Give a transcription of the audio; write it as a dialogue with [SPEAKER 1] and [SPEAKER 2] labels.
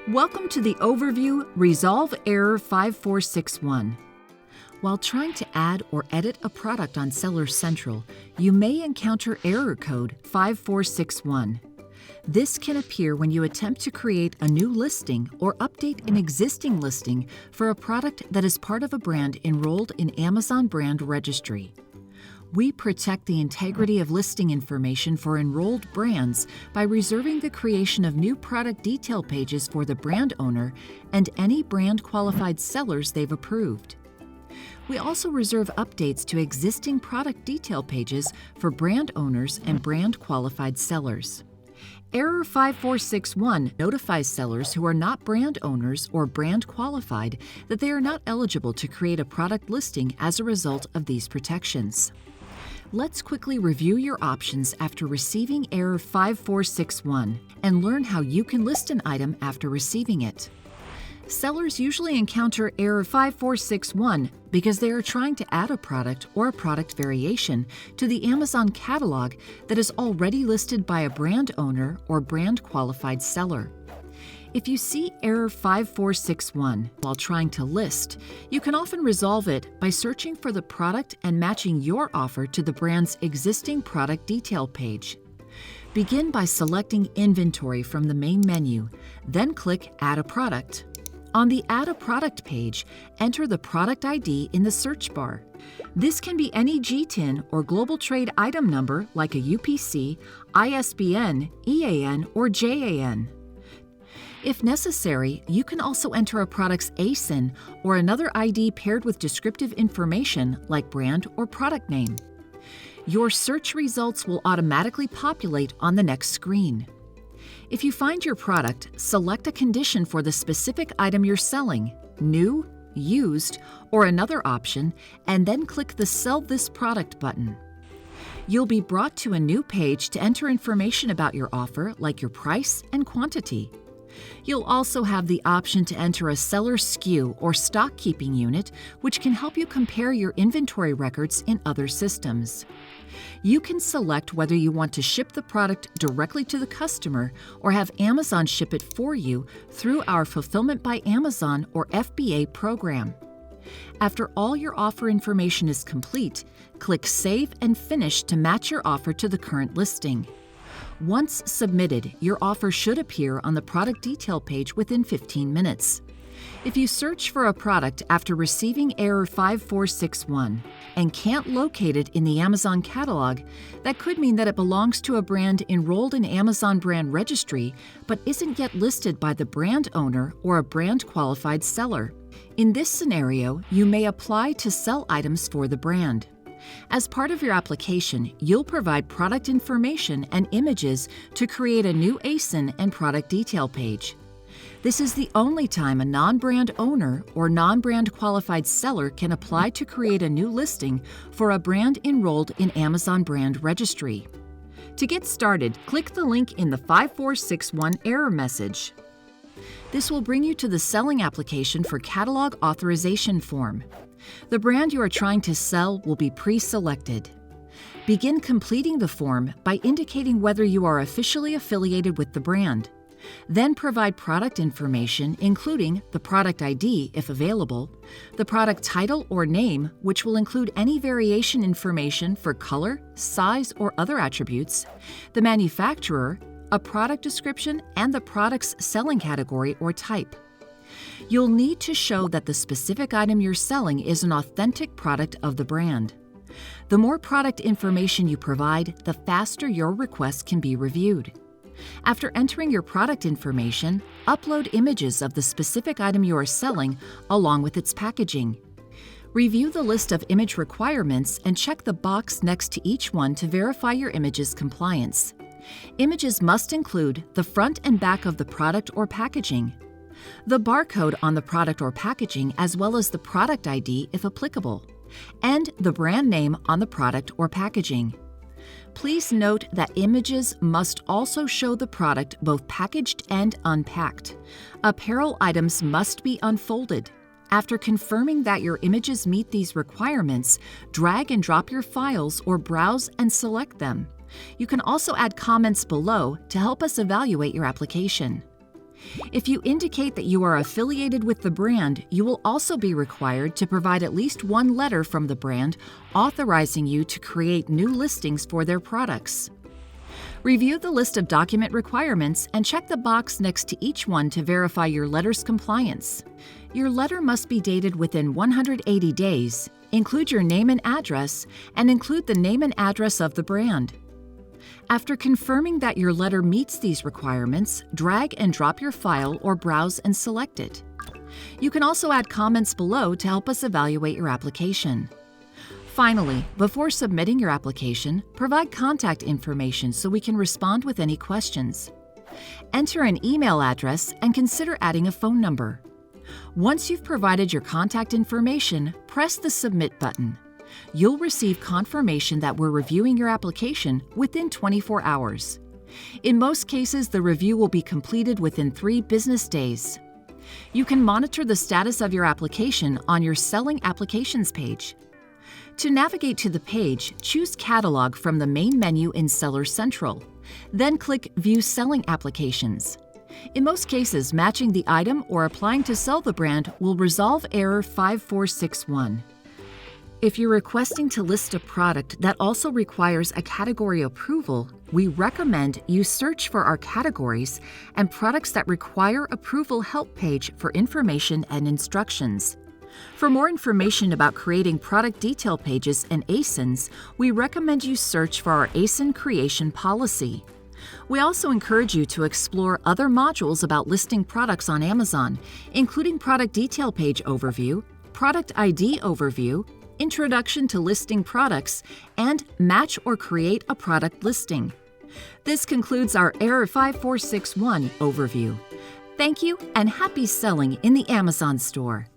[SPEAKER 1] Welcome to the Overview Resolve Error 5461. While trying to add or edit a product on Seller Central, you may encounter error code 5461. This can appear when you attempt to create a new listing or update an existing listing for a product that is part of a brand enrolled in Amazon Brand Registry. We protect the integrity of listing information for enrolled brands by reserving the creation of new product detail pages for the brand owner and any brand-qualified sellers they've approved. We also reserve updates to existing product detail pages for brand owners and brand-qualified sellers. Error 5461 notifies sellers who are not brand owners or brand qualified that they are not eligible to create a product listing as a result of these protections. Let's quickly review your options after receiving error 5461 and learn how you can list an item after receiving it. Sellers usually encounter error 5461 because they are trying to add a product or a product variation to the Amazon catalog that is already listed by a brand owner or brand qualified seller. If you see error 5461 while trying to list, you can often resolve it by searching for the product and matching your offer to the brand's existing product detail page. Begin by selecting Inventory from the main menu, then click Add a Product. On the Add a Product page, enter the product ID in the search bar. This can be any GTIN or Global Trade Item Number like a UPC, ISBN, EAN, or JAN. If necessary, you can also enter a product's ASIN or another ID paired with descriptive information like brand or product name. Your search results will automatically populate on the next screen. If you find your product, select a condition for the specific item you're selling, new, used, or another option, and then click the Sell This Product button. You'll be brought to a new page to enter information about your offer like your price and quantity. You'll also have the option to enter a seller SKU or stock keeping unit, which can help you compare your inventory records in other systems. You can select whether you want to ship the product directly to the customer or have Amazon ship it for you through our Fulfillment by Amazon or FBA program. After all your offer information is complete, click Save and Finish to match your offer to the current listing. Once submitted, your offer should appear on the product detail page within 15 minutes. If you search for a product after receiving error 5461 and can't locate it in the Amazon catalog, that could mean that it belongs to a brand enrolled in Amazon Brand Registry but isn't yet listed by the brand owner or a brand qualified seller. In this scenario, you may apply to sell items for the brand. As part of your application, you'll provide product information and images to create a new ASIN and product detail page. This is the only time a non-brand owner or non-brand qualified seller can apply to create a new listing for a brand enrolled in Amazon Brand Registry. To get started, click the link in the 5461 error message. This will bring you to the selling application for catalog authorization form. The brand you are trying to sell will be pre-selected. Begin completing the form by indicating whether you are officially affiliated with the brand. Then provide product information, including the product ID if available, the product title or name, which will include any variation information for color, size, or other attributes, the manufacturer, a product description, and the product's selling category or type. You'll need to show that the specific item you're selling is an authentic product of the brand. The more product information you provide, the faster your request can be reviewed. After entering your product information, upload images of the specific item you are selling along with its packaging. Review the list of image requirements and check the box next to each one to verify your image's compliance. Images must include the front and back of the product or packaging, the barcode on the product or packaging as well as the product ID if applicable, and the brand name on the product or packaging. Please note that images must also show the product both packaged and unpacked. Apparel items must be unfolded. After confirming that your images meet these requirements, drag and drop your files or browse and select them. You can also add comments below to help us evaluate your application. If you indicate that you are affiliated with the brand, you will also be required to provide at least one letter from the brand authorizing you to create new listings for their products. Review the list of document requirements and check the box next to each one to verify your letter's compliance. Your letter must be dated within 180 days, include your name and address, and include the name and address of the brand. After confirming that your letter meets these requirements, drag and drop your file or browse and select it. You can also add comments below to help us evaluate your application. Finally, before submitting your application, provide contact information so we can respond with any questions. Enter an email address and consider adding a phone number. Once you've provided your contact information, press the Submit button. You'll receive confirmation that we're reviewing your application within 24 hours. In most cases, the review will be completed within 3 business days. You can monitor the status of your application on your Selling Applications page. To navigate to the page, choose Catalog from the main menu in Seller Central. Then click View Selling Applications. In most cases, matching the item or applying to sell the brand will resolve error 5461. If you're requesting to list a product that also requires a category approval, we recommend you search for our categories and products that require approval help page for information and instructions. For more information about creating product detail pages and ASINs, we recommend you search for our ASIN creation policy. We also encourage you to explore other modules about listing products on Amazon, including Product Detail Page Overview, Product ID Overview, Introduction to Listing Products, and Match or Create a Product Listing. This concludes our Error 5461 overview. Thank you and happy selling in the Amazon store.